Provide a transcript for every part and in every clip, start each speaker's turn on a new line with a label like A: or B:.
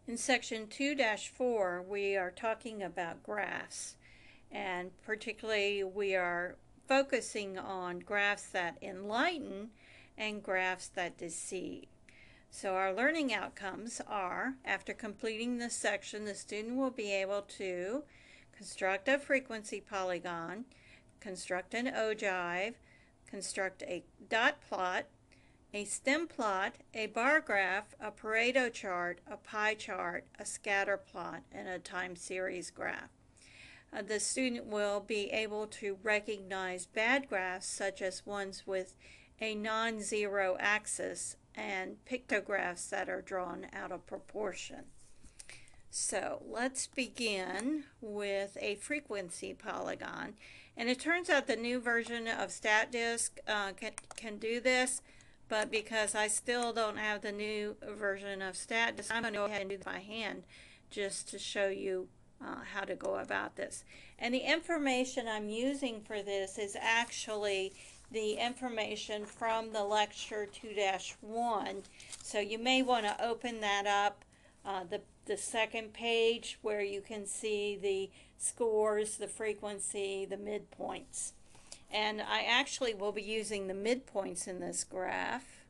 A: In section 2-4, we are talking about graphs, and particularly we are focusing on graphs that enlighten and graphs that deceive. So our learning outcomes are, after completing this section, the student will be able to construct a frequency polygon, construct an ogive, construct a dot plot, a stem plot, a bar graph, a Pareto chart, a pie chart, a scatter plot, and a time series graph. The student will be able to recognize bad graphs such as ones with a non-zero axis and pictographs that are drawn out of proportion. So let's begin with a frequency polygon. And it turns out the new version of StatDisk can do this. But because I still don't have the new version of StatDisk, I'm going to go ahead and do it by hand just to show you how to go about this. And the information I'm using for this is actually the information from the lecture 2-1. So you may want to open that up, the second page where you can see the scores, the frequency, the midpoints. And I actually will be using the midpoints in this graph.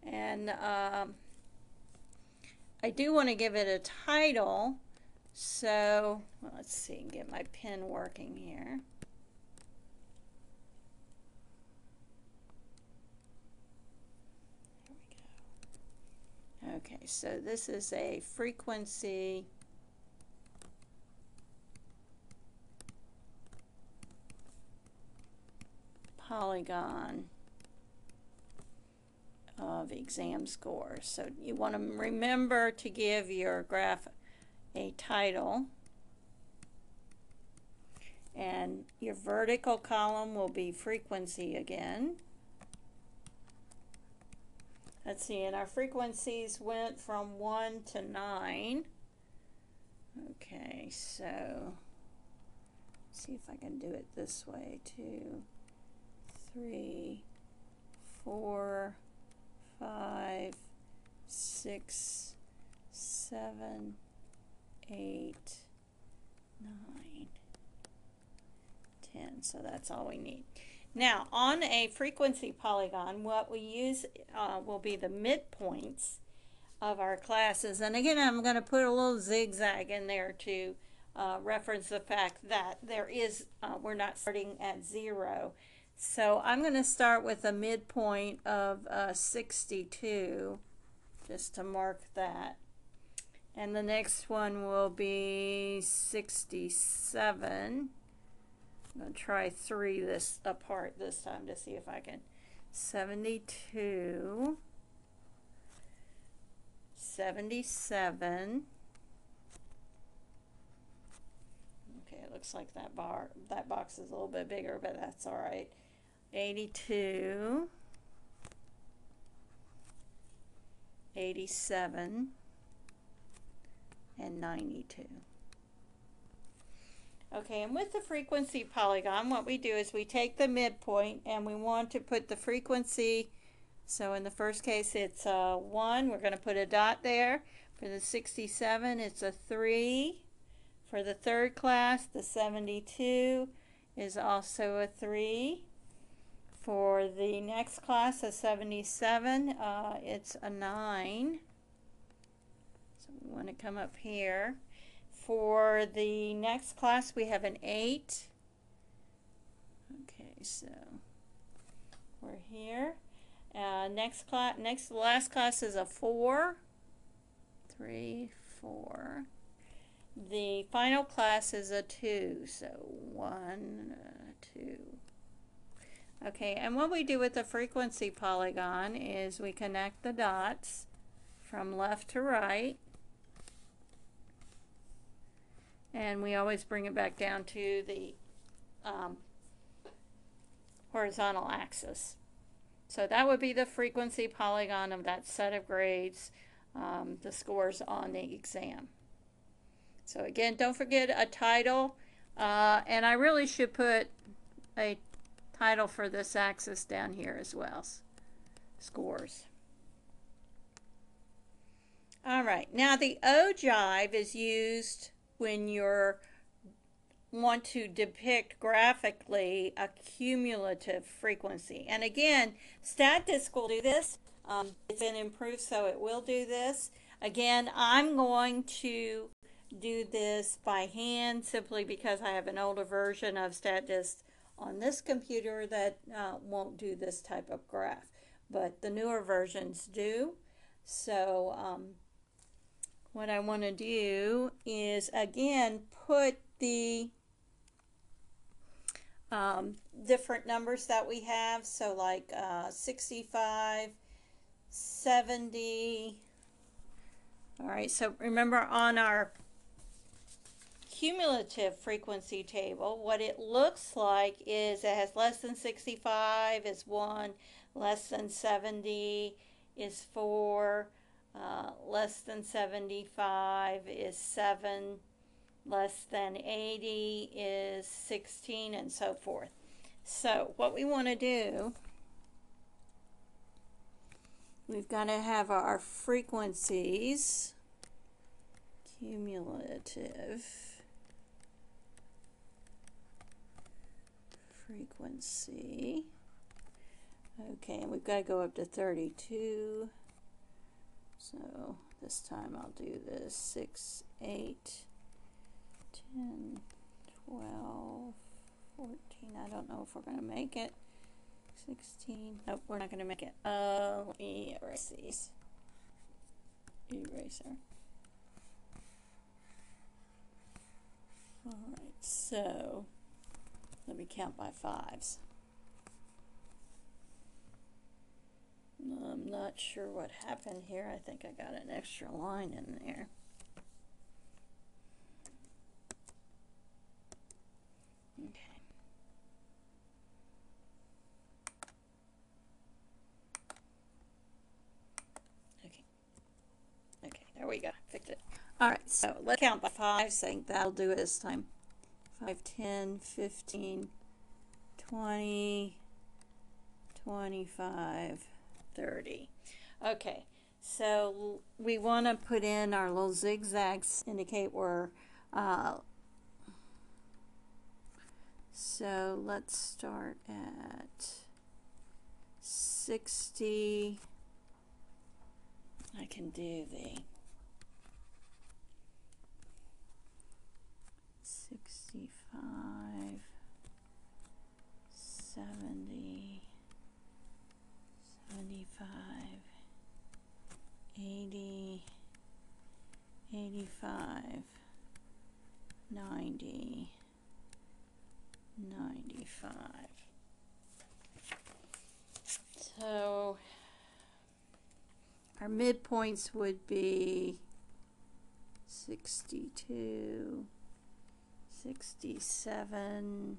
A: And I do want to give it a title. So let's see, get my pen working here. There we go. Okay, so this is a frequency polygon of exam scores. So you want to remember to give your graph a title, and your vertical column will be frequency again. Let's see, and our frequencies went from 1 to 9. Okay, so let's see if I can do it this way. 2, 3, 4, 5, 6, 7, 8, 9, 10. So that's all we need. Now, on a frequency polygon, what we use will be the midpoints of our classes. And again, I'm going to put a little zigzag in there to reference the fact that there is, we're not starting at 0. So I'm going to start with a midpoint of 62, just to mark that. And the next one will be 67. I'm going to try 3 this apart this time to see if I can. 72, 77. Okay, it looks like that box is a little bit bigger, but that's all right. 82, 87, and 92. Okay, and with the frequency polygon, what we do is we take the midpoint and we want to put the frequency. So in the first case, it's 1. We're going to put a dot there. For the 67, it's a 3. For the third class, the 72 is also a 3. For the next class, a 77, it's a 9. So we want to come up here. For the next class, we have an 8. Okay, so we're here. Last class is a 4. 3, 4. The final class is a 2. So 1, 2. Okay, and what we do with the frequency polygon is we connect the dots from left to right. And we always bring it back down to the horizontal axis. So that would be the frequency polygon of that set of grades, the scores on the exam. So again, don't forget a title, and I really should put a title for this axis down here as well, scores. All All right, now the ogive is used when you want to depict graphically a cumulative frequency. And again, StatDisk will do this. It's been improved, so it will do this. Again, I'm going to do this by hand simply because I have an older version of StatDisk on this computer that won't do this type of graph. But the newer versions do. So what I want to do is, again, put the different numbers that we have. So like 65, 70. All right, so remember on our cumulative frequency table, what it looks like is it has less than 65 is 1, less than 70 is 4, less than 75 is 7, less than 80 is 16, and so forth. So what we want to do, we've got to have our frequencies, cumulative frequency. Okay, and we've got to go up to 32. So this time I'll do this 6, 8, 10, 12, 14. I don't know if we're going to make it. 16. Nope, we're not going to make it. Let me erase these. Eraser. Alright, so let me count by fives. I'm not sure what happened here. I think I got an extra line in there. Okay. Okay, there we go. Fixed it. Alright, so let's count by fives. I think that'll do it this time. 5, 10, 15, 20, 25, 30. Okay, so we want to put in our little zigzags, indicate where, so let's start at 60. I can do the 65, 70, 75, 80, 85, 90, 95. So our midpoints would be 62, 67,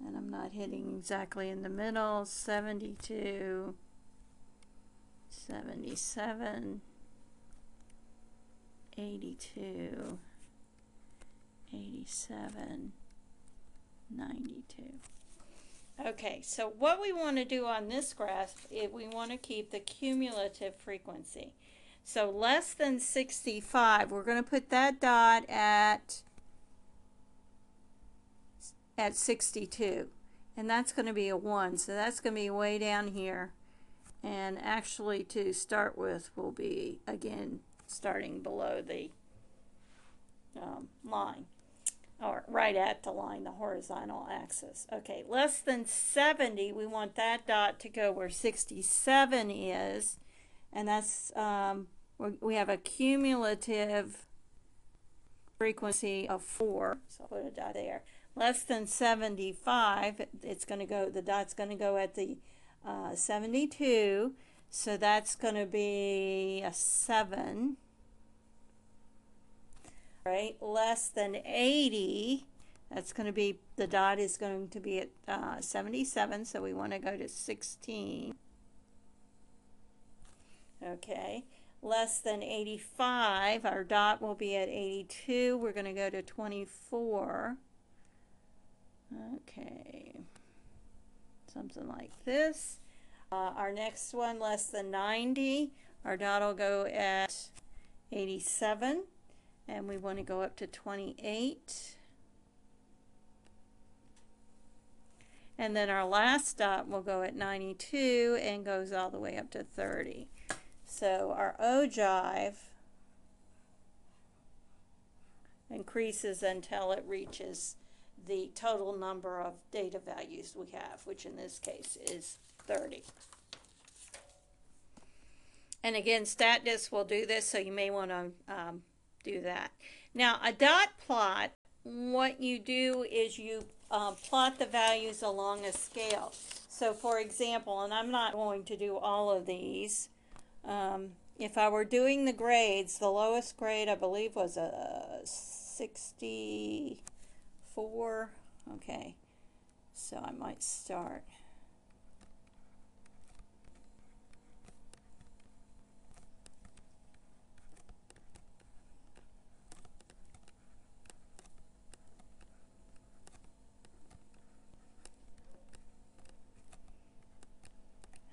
A: and I'm not hitting exactly in the middle, 72, 77, 82, 87, 92. Okay, so what we want to do on this graph is we want to keep the cumulative frequency. So less than 65, we're going to put that dot at 62. And that's going to be a 1. So that's going to be way down here. And actually to start with will be, again, starting below the line. Or right at the line, the horizontal axis. Okay, less than 70, we want that dot to go where 67 is. And that's, we have a cumulative frequency of 4. So I'll put a dot there. Less than 75, it's going to go, the dot's going to go at the 72. So that's going to be a 7. Right, less than 80, that's going to be, the dot is going to be at 77, so we want to go to 16. Okay, less than 85, our dot will be at 82, we're going to go to 24. Okay, something like this. Our next one, less than 90, Our dot will go at 87, and we want to go up to 28. And then our last dot will go at 92 and goes all the way up to 30. So our ogive increases until it reaches the total number of data values we have, which in this case is 30. And again, StatDisk will do this, so you may want to do that. Now, a dot plot, what you do is you plot the values along a scale. So, for example, and I'm not going to do all of these, if I were doing the grades, the lowest grade I believe was a 64. Okay, so I might start.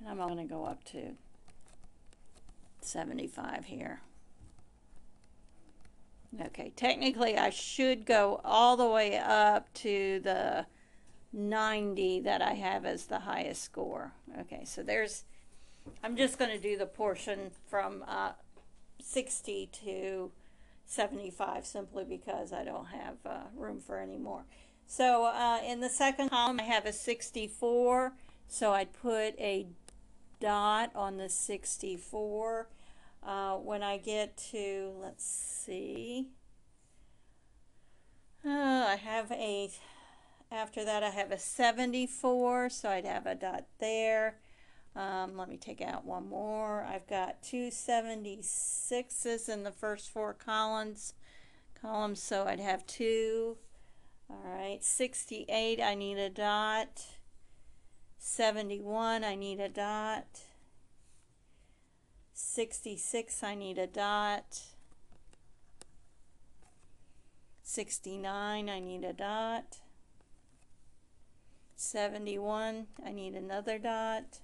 A: And I'm going to go up to 75 here. Okay, technically I should go all the way up to the 90 that I have as the highest score. Okay, so I'm just going to do the portion from 60 to 75 simply because I don't have room for any more. So in the second column I have a 64, so I'd put a dot on the 64. When I get to, let's see, after that I have a 74, so I'd have a dot there. Let me take out one more. I've got two 76s in the first four columns, so I'd have two. All right, 68, I need a dot. 71, I need a dot. 66, I need a dot. 69, I need a dot. 71, I need another dot,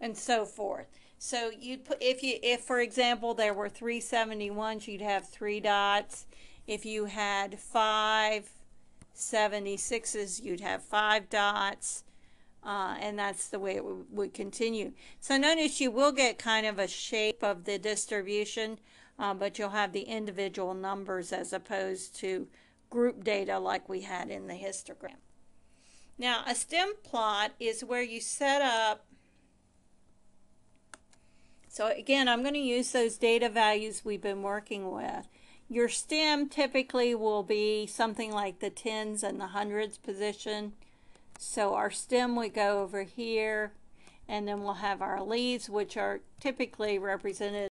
A: and so forth. So you'd put, if for example there were 3 71s, you'd have 3 dots. If you had 5 76s, you'd have 5 dots. And that's the way it would continue. So notice you will get kind of a shape of the distribution, but you'll have the individual numbers as opposed to group data like we had in the histogram. Now, a stem plot is where you set up. So again, I'm going to use those data values we've been working with. Your stem typically will be something like the tens and the hundreds position. So our stem would go over here, and then we'll have our leaves, which are typically represented